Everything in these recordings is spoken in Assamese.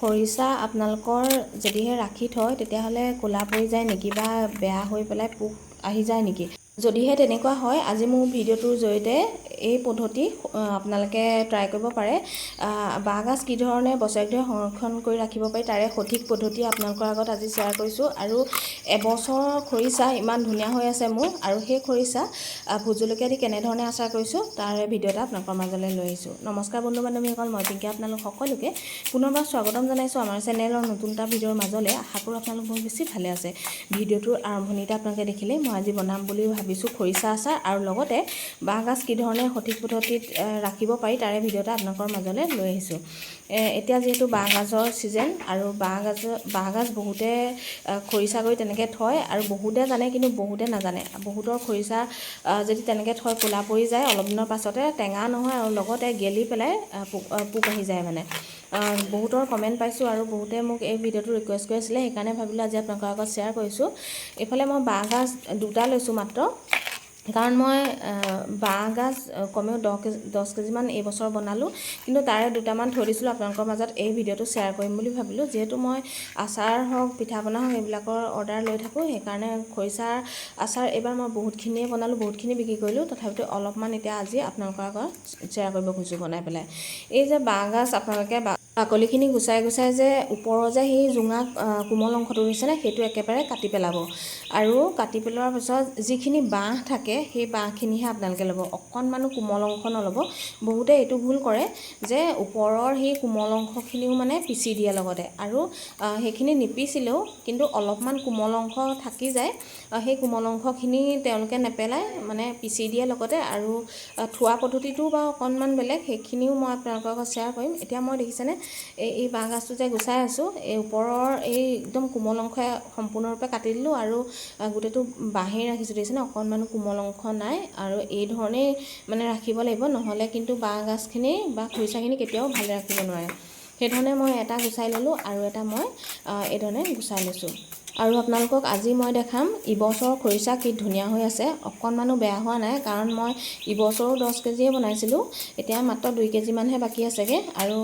খৰিচা আপোনালোকৰ যদিহে ৰাখি থয় তেতিয়াহ'লে ক'লা পৰি যায় নেকি বা বেয়া হৈ পেলাই পোক আহি যায় নেকি? যদিহে তেনেকুৱা হয় আজি মোৰ ভিডিঅ'টোৰ জৰিয়তে এই পদ্ধতি আপোনালোকে ট্ৰাই কৰিব পাৰে। বাঁহগাজ কি ধৰণে বছৰেক ধৰি সংৰক্ষণ কৰি ৰাখিব পাৰি তাৰে সঠিক পদ্ধতি আপোনালোকৰ আগত আজি শ্বেয়াৰ কৰিছোঁ। আৰু এবছৰৰ খৰিচা ইমান ধুনীয়া হৈ আছে মোৰ, আৰু সেই খৰিচা ভোট জলকীয়া দি কেনেধৰণে আচাৰ কৰিছোঁ তাৰে ভিডিঅ' এটা আপোনালোকৰ মাজলৈ লৈ আহিছোঁ। নমস্কাৰ বন্ধু বান্ধৱীসকল, মই পিংকি আপোনালোক সকলোকে পুনৰবাৰ স্বাগতম জনাইছোঁ আমাৰ চেনেলৰ নতুন এটা ভিডিঅ'ৰ মাজলৈ। আশা কৰোঁ আপোনালোক বহুত বেছি ভালে আছে। ভিডিঅ'টোৰ আৰম্ভণিতে আপোনালোকে দেখিলেই মই আজি বনাম বুলি ভাবিছোঁ খৰিচা আচাৰ, আৰু লগতে বাঁহগাজ কি ধৰণে সঠিক পদ্ধতিত ৰাখিব পাৰি তাৰে ভিডিঅ' এটা আপোনালোকৰ মাজলৈ লৈ আহিছোঁ। এতিয়া যিহেতু বাঁহগাজৰ ছিজন, আৰু বাঁহগাজ বহুতে খৰিচা কৰি তেনেকৈ থয়, আৰু বহুতে জানে কিন্তু বহুতে নাজানে। বহুতৰ খৰিচা যদি তেনেকৈ থয় ক'লা পৰি যায় অলপ দিনৰ পাছতে, টেঙা নহয় আৰু লগতে গেলি পেলাই পোক আহি যায় মানে। বহুতৰ কমেণ্ট পাইছোঁ আৰু বহুতে মোক এই ভিডিঅ'টো ৰিকুৱেষ্ট কৰি আছিলে, সেইকাৰণে ভাবিলোঁ আজি আপোনালোকৰ আগত শ্বেয়াৰ কৰিছোঁ। এইফালে মই বাঁহগাজ দুটা লৈছোঁ মাত্ৰ, কাৰণ মই বাঁহগাজ কমেও 10 কেজিমান এইবছৰ বনালোঁ, কিন্তু তাৰে দুটামান থৈ দিছিলোঁ আপোনালোকৰ মাজত এই ভিডিঅ'টো শ্বেয়াৰ কৰিম বুলি ভাবিলোঁ। যিহেতু মই আচাৰ হওক পিঠা পনা হওক এইবিলাকৰ অৰ্ডাৰ লৈ থাকোঁ, সেইকাৰণে খৰিচাৰ আচাৰ এইবাৰ মই বহুতখিনিয়ে বনালোঁ, বহুতখিনি বিক্ৰী কৰিলোঁ। তথাপিতো অলপমান এতিয়া আজি আপোনালোকৰ আগত শ্বেয়াৰ কৰিব খুজিছোঁ বনাই পেলাই। এই যে বাঁহগাজ আপোনালোকে বাকলিখিনি গুচাই যে ওপৰৰ যে সেই জোঙা কোমল অংশটো দিছেনে সেইটো একেবাৰে কাটি পেলাব, আৰু কাটি পেলোৱাৰ পিছত যিখিনি বাঁহ থাকে সেই বাঁহখিনিহে আপোনালোকে ল'ব, অকণমানো কোমল অংশ নল'ব। বহুতে এইটো ভুল কৰে যে ওপৰৰ সেই কোমল অংশখিনিও মানে পিচি দিয়ে লগতে, আৰু সেইখিনি নিপিচিলেও কিন্তু অলপমান কোমল অংশ থাকি যায়, সেই কোমল অংশখিনি তেওঁলোকে নেপেলাই মানে পিচি দিয়ে লগতে। আৰু থোৱা পদ্ধতিটো বাৰু অকণমান বেলেগ, সেইখিনিও মই আপোনালোকৰ লগত শ্বেয়াৰ কৰিম। এতিয়া মই দেখিছেনে এই বাঁহগাজটো যে গুচাই আছোঁ, এই ওপৰৰ এই একদম কোমল অংশ সম্পূৰ্ণৰূপে কাটি দিলোঁ, আৰু গোটেইটো বাঁহেই ৰাখিছোঁ দেখিছেনে, অকণমানো কোমল অংশ নাই। আৰু এই ধৰণেই মানে ৰাখিব লাগিব, নহ'লে কিন্তু বাঁহগাজখিনি বা খৰিচাখিনি কেতিয়াও ভালে ৰাখিব নোৱাৰে। সেইধৰণে মই এটা গুচাই ল'লোঁ, আৰু এটা মই এইধৰণে গুচাই লৈছোঁ। আৰু আপোনালোকক আজি মই দেখাম ইবছৰৰ খৰিচা কি ধুনীয়া হৈ আছে, অকণমানো বেয়া হোৱা নাই। কাৰণ মই ইবছৰো 10 কেজিয়ে বনাইছিলোঁ, এতিয়া মাত্ৰ 2 কেজিমানহে বাকী আছেগৈ, আৰু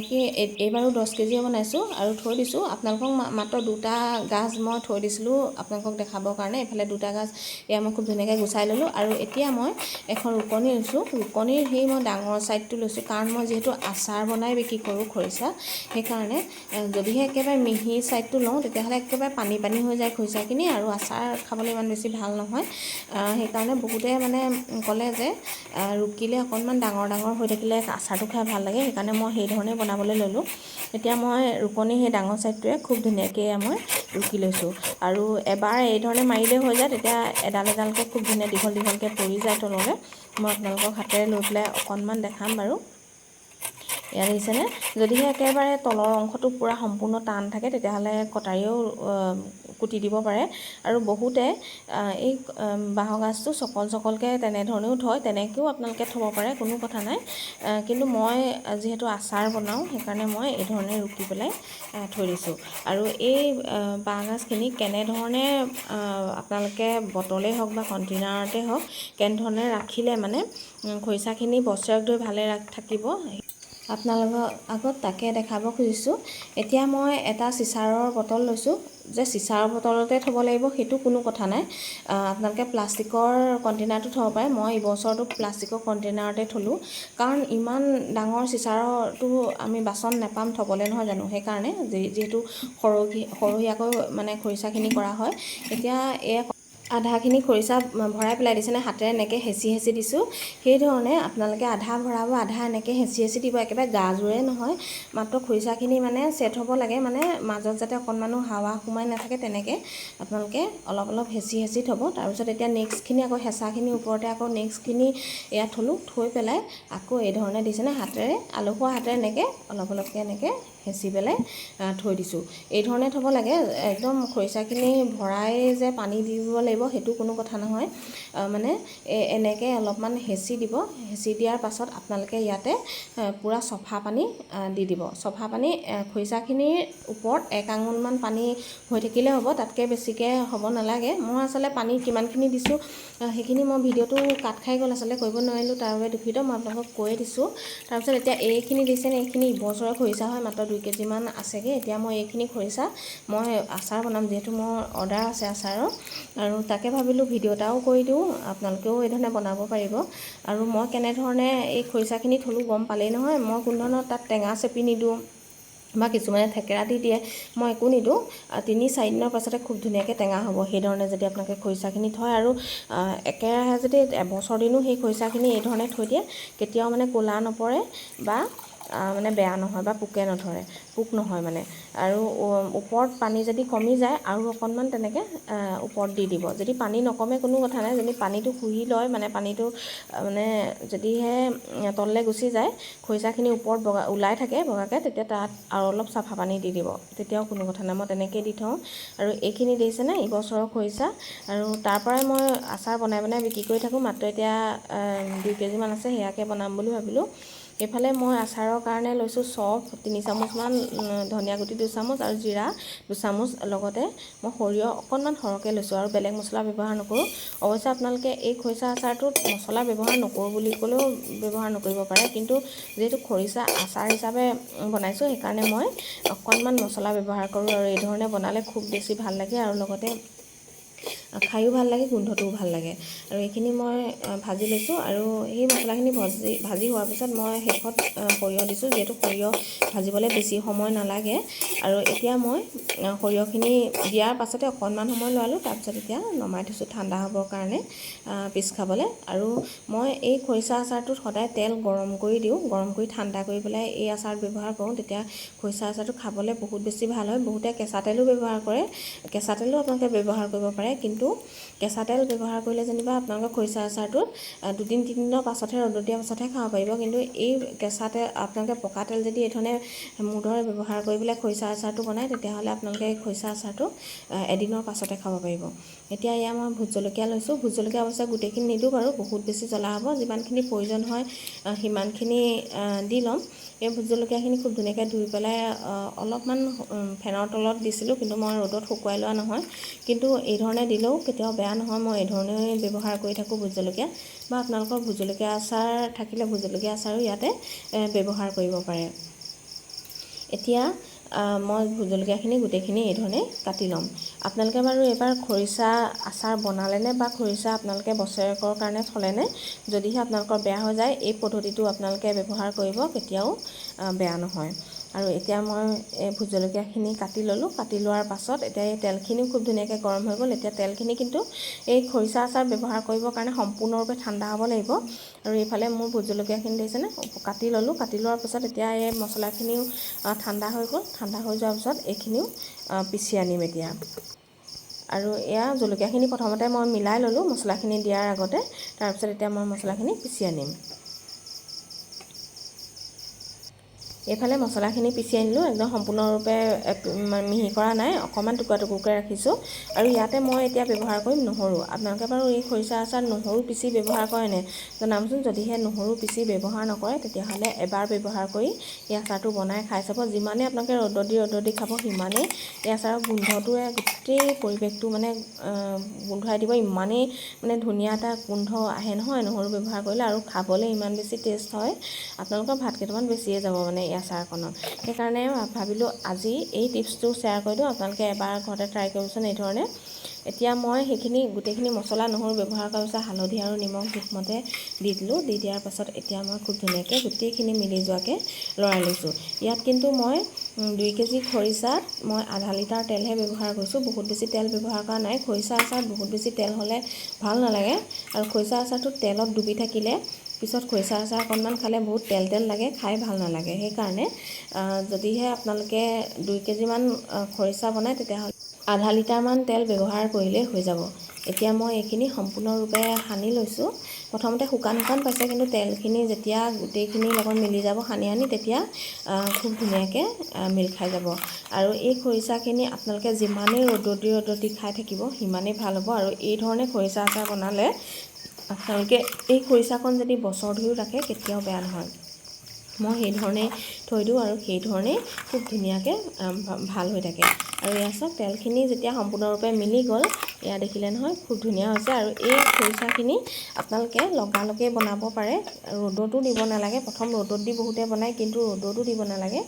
সেই এইবাৰো 10 কেজিয়ে বনাইছোঁ আৰু থৈ দিছোঁ। আপোনালোকক মাত্ৰ দুটা গাজ মই থৈ দিছিলোঁ আপোনালোকক দেখাবৰ কাৰণে। এইফালে দুটা গাজ এয়া মই খুব ধুনীয়াকৈ গুচাই ল'লোঁ, আৰু এতিয়া মই এখন ৰুকনি লৈছোঁ। ৰুকনিৰ সেই মই ডাঙৰ ছাইডটো লৈছোঁ, কাৰণ মই যিহেতু আচাৰ বনাই বিক্ৰী কৰোঁ খৰিচা, সেইকাৰণে যদিহে একেবাৰে মিহি ছাইডটো লওঁ তেতিয়াহ'লে একেবাৰে পানী হৈ যায় খৰিচাখিনি, আৰু আচাৰ খাবলৈ ইমান বেছি ভাল নহয়। সেইকাৰণে বহুতে মানে ক'লে যে ৰুকিলে অকণমান ডাঙৰ হৈ থাকিলে আচাৰটো খাই ভাল লাগে, সেইকাৰণে মই সেই ধৰণেই বনাবলৈ ল'লোঁ। এতিয়া মই ৰুকনি সেই ডাঙৰ ছাইডটোৱে খুব ধুনীয়াকৈ মই ৰুকি লৈছোঁ, আৰু এবাৰ এই ধৰণে মাৰিলেই হৈ যায়, তেতিয়া এডালকৈ খুব ধুনীয়া দীঘলকৈ পৰি যায় তললৈ। মই আপোনালোকক হাতেৰে লৈ পেলাই অকণমান দেখাম বাৰু। ইয়াত দেখিছেনে, যদিহে একেবাৰে তলৰ অংশটো পূৰা সম্পূৰ্ণ টান থাকে তেতিয়াহ'লে কটাৰীয়েও কুটি দিব পাৰে। আৰু বহুতে এই বাঁহগাজটো চকলকৈ তেনেধৰণেও থয়, তেনেকৈও আপোনালোকে থ'ব পাৰে, কোনো কথা নাই। কিন্তু মই যিহেতু আচাৰ বনাওঁ সেইকাৰণে মই এই ধৰণে ৰুকি পেলাই থৈ দিছোঁ। আৰু এই বাঁহগাজখিনি কেনেধৰণে আপোনালোকে বটলেই হওক বা কণ্টেইনাৰতে হওক কেনেধৰণে ৰাখিলে মানে খৰিচাখিনি বছৰেক ধৰি ভালে থাকিব আপোনালোকৰ আগত তাকে দেখাব খুজিছোঁ। এতিয়া মই এটা চিচাৰৰ বটল লৈছোঁ, যে চিচাৰৰ বটলতে থ'ব লাগিব সেইটো কোনো কথা নাই, আপোনালোকে প্লাষ্টিকৰ কণ্টেইনাৰটো থ'ব পাৰে। মই এইবছৰটো প্লাষ্টিকৰ কণ্টেইনাৰতে থ'লোঁ, কাৰণ ইমান ডাঙৰ চিচাৰটো আমি বাচন নেপাম থ'বলৈ, নহয় জানো। সেইকাৰণে যিহেতু সৰহীয়াকৈ মানে খৰিচাখিনি কৰা হয়। এতিয়া আধাখিনি খৰিচা ভৰাই পেলাই দিছেনে, হাতেৰে এনেকৈ হেঁচি দিছোঁ। সেইধৰণে আপোনালোকে আধা ভৰাব, আধা এনেকৈ হেঁচি দিব, একেবাৰে গাজোৰে নহয়, মাত্ৰ খৰিচাখিনি মানে ছেট হ'ব লাগে, মানে মাজত যাতে অকণমানো হাৱা সোমাই নাথাকে, তেনেকৈ আপোনালোকে অলপ হেঁচি থ'ব। তাৰপিছত এতিয়া নেক্সটখিনি আকৌ হেঁচাখিনিৰ ওপৰতে আকৌ নেক্সটখিনি ইয়াত থ'লোঁ, থৈ পেলাই আকৌ এই ধৰণে দিছেনে হাতেৰে, আলসুৱা হাতেৰে এনেকৈ অলপকৈ এনেকৈ হেঁচি পেলাই থৈ দিছোঁ। এই ধৰণে থ'ব লাগে, একদম খৰিচাখিনি ভৰাই যে পানী দিব লাগিব লাগিব সেইটো কোনো কথা নহয়। মানে এনেকৈ অলপমান হেঁচি দিব। হেঁচি দিয়াৰ পাছত আপোনালোকে ইয়াতে পূৰা চফা পানী দি দিব। চফা পানী খৰিচাখিনিৰ ওপৰত 1 আঙুলমান পানী হৈ থাকিলে হ'ব, তাতকৈ বেছিকৈ হ'ব নালাগে। মই আচলতে পানী কিমানখিনি দিছোঁ সেইখিনি মই ভিডিঅ'টো কাট খাই গ'ল, আচলতে কৰিব নোৱাৰিলোঁ, তাৰ বাবে দুখিত। মই আপোনালোকক কৈয়ে দিছোঁ। তাৰপিছত এতিয়া এইখিনি দিছে নে, এইখিনি ইবছৰৰ খৰিচা হয়, মাত্ৰ 2 কেজিমান আছেগৈ। এতিয়া মই এইখিনি খৰিচা মই আচাৰ বনাম, যিহেতু মোৰ অৰ্ডাৰ আছে আচাৰৰ, আৰু তাকে ভাবিলোঁ ভিডিঅ' এটাও কৰি দিওঁ, আপোনালোকেও এইধৰণে বনাব পাৰিব। আৰু মই কেনেধৰণে এই খৰিচাখিনি থ'লোঁ গম পালেই নহয়। মই কোনো ধৰণৰ তাত টেঙা চেপি নিদিওঁ বা কিছুমানে থেকেৰা দি দিয়ে, মই একো নিদিওঁ। 3-4 দিনৰ পাছতে খুব ধুনীয়াকৈ টেঙা হ'ব, সেইধৰণে যদি আপোনালোকে খৰিচাখিনি থয়। আৰু একেৰাহে যদি এবছৰ দিনো সেই খৰিচাখিনি এইধৰণে থৈ দিয়ে, কেতিয়াও মানে ক'লা নপৰে বা মানে বেয়া নহয় বা পোক নহয় মানে। আৰু ওপৰত পানী যদি কমি যায় আৰু অকণমান তেনেকৈ ওপৰত দি দিব। যদি পানী নকমে কোনো কথা নাই, যদি পানীটো শুহি লয়, মানে পানীটো মানে যদিহে তললৈ গুচি যায়, খৰিচাখিনি ওপৰত ওলাই থাকে বগাকৈ, তেতিয়া তাত আৰু অলপ চাফা পানী দি দিব, তেতিয়াও কোনো কথা নাই। মই তেনেকৈ দি থওঁ। আৰু এইখিনি দিছেনে ইবছৰৰ খৰিচা, আৰু তাৰ পৰাই মই আচাৰ বনাই বিক্ৰী কৰি থাকোঁ। মাত্ৰ এতিয়া 2 কেজিমান আছে, সেয়াকে বনাম বুলি ভাবিলোঁ। এইফালে মই আচাৰৰ কাৰণে লৈছোঁ চফ 3 চামুচমান, ধনিয়া গুটি 2 চামুচ আৰু জিৰা 2 চামুচ, লগতে মই সৰিয়হ অকণমান সৰহকৈ লৈছোঁ, আৰু বেলেগ মছলা ব্যৱহাৰ নকৰোঁ। অৱশ্যে আপোনালোকে এই খৰিচা আচাৰটোত মছলা ব্যৱহাৰ নকৰোঁ বুলি ক'লেও ব্যৱহাৰ নকৰিব পাৰে, কিন্তু যিহেতু খৰিচা আচাৰ হিচাপে বনাইছোঁ, সেইকাৰণে মই অকণমান মছলা ব্যৱহাৰ কৰোঁ। আৰু এই ধৰণে বনালে খুব বেছি ভাল লাগে, আৰু লগতে খায়ো ভাল লাগে, গোন্ধটোও ভাল লাগে। আৰু এইখিনি মই ভাজি লৈছোঁ, আৰু সেই মছলাখিনি ভাজি হোৱাৰ পিছত মই শেষত সৰিয়হ দিছোঁ, যিহেতু সৰিয়হ ভাজিবলৈ বেছি সময় নালাগে। আৰু এতিয়া মই সৰিয়হখিনি দিয়াৰ পাছতে অকণমান সময় লৰালোঁ, তাৰপিছত এতিয়া নমাই থৈছোঁ ঠাণ্ডা হ'বৰ কাৰণে পিছ খাবলৈ। আৰু মই এই খৰিচা আচাৰটোত সদায় তেল গৰম কৰি দিওঁ, গৰম কৰি ঠাণ্ডা কৰি পেলাই এই আচাৰত ব্যৱহাৰ কৰোঁ, তেতিয়া খৰিচা আচাৰটো খাবলৈ বহুত বেছি ভাল হয়। বহুতে কেঁচা তেলো ব্যৱহাৰ কৰে, কেঁচা তেলো আপোনালোকে ব্যৱহাৰ কৰিব পাৰে, কিন্তু কেঁচা তেল ব্যৱহাৰ কৰিলে যেনিবা আপোনালোকৰ খৰিচা আচাৰটোত 2-3 দিনৰ পাছতহে, ৰ'দত দিয়াৰ পাছতহে খাব পাৰিব। কিন্তু এই কেঁচা তেল আপোনালোকে পকা তেল যদি এইধৰণে মোৰ দৰে ব্যৱহাৰ কৰি পেলাই খৰিচা আচাৰটো বনায়, তেতিয়াহ'লে আপোনালোকে এই খৰিচা আচাৰটো এদিনৰ পাছতে খাব পাৰিব। এতিয়া এয়া মই ভোট জলকীয়া লৈছোঁ। ভোট জলকীয়া অৱশ্যে গোটেইখিনি নিদিওঁ বাৰু, বহুত বেছি জ্বলা হ'ব। যিমানখিনি প্ৰয়োজন হয় সিমানখিনি দি ল'ম। এই ভোট জলকীয়াখিনি খুব ধুনীয়াকৈ ধুই পেলাই অলপমান ফেনৰ তলত দিছিলোঁ, কিন্তু মই ৰ'দত শুকুৱাই লোৱা নহয়। কিন্তু এই ধৰণে দিলেও কেতিয়াও বেয়া নহয়, মই এই ধৰণে ব্যৱহাৰ কৰি থাকোঁ ভোট জলকীয়া। বা আপোনালোকৰ ভোট জলকীয়া আচাৰ থাকিলে ভোট জলকীয়া আচাৰো ইয়াতে ব্যৱহাৰ কৰিব পাৰে। এতিয়া মই ভোট জলকীয়াখিনি গোটেইখিনি এইধৰণে কাটি ল'ম। আপোনালোকে বাৰু এইবাৰ খৰিচা আচাৰ বনালেনে, বা খৰিচা আপোনালোকে বছৰেকৰ কাৰণে থ'লেনে? যদিহে আপোনালোকৰ বেয়া হৈ যায়, এই পদ্ধতিটো আপোনালোকে ব্যৱহাৰ কৰিব, কেতিয়াও বেয়া নহয়। আৰু এতিয়া মই এই ভোট জলকীয়াখিনি কাটি ল'লোঁ। কাটি লোৱাৰ পাছত এতিয়া এই তেলখিনিও খুব ধুনীয়াকৈ গৰম হৈ গ'ল। এতিয়া তেলখিনি কিন্তু এই খৰিচা আচাৰ ব্যৱহাৰ কৰিবৰ কাৰণে সম্পূৰ্ণৰূপে ঠাণ্ডা হ'ব লাগিব। আৰু এইফালে মোৰ ভোট জলকীয়াখিনি দিছেনে কাটি ল'লোঁ। কাটি লোৱাৰ পাছত এতিয়া এই মছলাখিনিও ঠাণ্ডা হৈ গ'ল। ঠাণ্ডা হৈ যোৱাৰ পিছত এইখিনিও পিচি আনিম এতিয়া। আৰু এয়া জলকীয়াখিনি প্ৰথমতে মই মিলাই ল'লোঁ মছলাখিনি দিয়াৰ আগতে, তাৰপিছত এতিয়া মই মছলাখিনি পিচি আনিম। এইফালে মছলাখিনি পিচি আনিলোঁ, একদম সম্পূৰ্ণৰূপে মিহি কৰা নাই, অকণমান টুকুৰা টুকুৰকৈ ৰাখিছোঁ। আৰু ইয়াতে মই এতিয়া ব্যৱহাৰ কৰিম নহৰু। আপোনালোকে বাৰু এই খৰিচা আচাৰ নহৰু পিচি ব্যৱহাৰ কৰেনে জনাবচোন। যদিহে নহৰু পিচি ব্যৱহাৰ নকৰে, তেতিয়াহ'লে এবাৰ ব্যৱহাৰ কৰি এই আচাৰটো বনাই খাই চাব। যিমানেই আপোনালোকে ৰ'দত দি খাব, সিমানেই এই আচাৰৰ গোন্ধটোৱে গোটেই পৰিৱেশটো মানে গোন্ধৰাই দিব। ইমানেই মানে ধুনীয়া এটা গোন্ধ আহে নহয় নহৰু ব্যৱহাৰ কৰিলে, আৰু খাবলৈ ইমান বেছি টেষ্ট হয়, আপোনালোকৰ ভাত কেইটামান বেছিয়ে যাব মানে এই আচাৰকণত। সেইকাৰণে ভাবিলোঁ আজি এই টিপছটো শ্বেয়াৰ কৰি দিওঁ, আপোনালোকে এবাৰ ঘৰতে ট্ৰাই কৰিবচোন এইধৰণে। এতিয়া মই সেইখিনি গোটেইখিনি মছলা নহৰু ব্যৱহাৰ কৰাৰ পিছত হালধি আৰু নিমখ জোখমতে দি দিলোঁ। দি দিয়াৰ পাছত এতিয়া মই খুব ধুনীয়াকৈ গোটেইখিনি মিলি যোৱাকৈ লৰাই লৈছোঁ। ইয়াত কিন্তু মই 2 কেজি খৰিচাত মই আধা লিটাৰ তেলহে ব্যৱহাৰ কৰিছোঁ, বহুত বেছি তেল ব্যৱহাৰ কৰা নাই। খৰিচা আচাৰত বহুত বেছি তেল হ'লে ভাল নালাগে, আৰু খৰিচা আচাৰটো তেলত ডুবি থাকিলে পিছত খৰিচা আচাৰ অকণমান খালে বহুত তেল লাগে, খাই ভাল নালাগে। সেইকাৰণে যদিহে আপোনালোকে 2 কেজিমান খৰিচা বনায়, তেতিয়াহ'লে আধা লিটাৰমান তেল ব্যৱহাৰ কৰিলেই হৈ যাব। এতিয়া মই এইখিনি সম্পূৰ্ণৰূপে সানি লৈছোঁ। প্ৰথমতে শুকান পাইছে, কিন্তু তেলখিনি যেতিয়া গোটেইখিনিৰ লগত মিলি যাব সানি তেতিয়া খুব ধুনীয়াকৈ মিল খাই যাব। আৰু এই খৰিচাখিনি আপোনালোকে যিমানেই ৰ'দত দি খাই থাকিব সিমানেই ভাল হ'ব। আৰু এই ধৰণে খৰিচা আচাৰ বনালে আপোনালোকে এই খৰিচাকণ যদি বছৰ ধৰিও ৰাখে কেতিয়াও বেয়া নহয়। মই সেইধৰণেই থৈ দিওঁ আৰু সেইধৰণেই খুব ধুনীয়াকৈ ভাল হৈ থাকে। আৰু এয়া চাওক, তেলখিনি যেতিয়া সম্পূৰ্ণৰূপে মিলি গ'ল, এয়া দেখিলে নহয় খুব ধুনীয়া হৈছে। আৰু এই খৰিচাখিনি আপোনালোকে লগালগে বনাব পাৰে, ৰ'দতো দিব নালাগে। প্ৰথম ৰ'দত দি বহুতে বনায়, কিন্তু ৰ'দতো দিব নালাগে।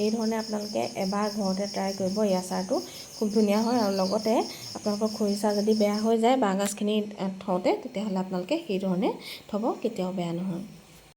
এই ধৰণে আপোনালোকে এবাৰ ঘৰতে ট্ৰাই কৰিব। এই আচাৰটো খুব ধুনীয়া হয়। আৰু লগতে আপোনালোকৰ খৰিচা যদি বেয়া হৈ যায় বাঁহগাজখিনি থওঁতে, তেতিয়াহ'লে আপোনালোকে সেই ধৰণে থ'ব, কেতিয়াও বেয়া নহয়।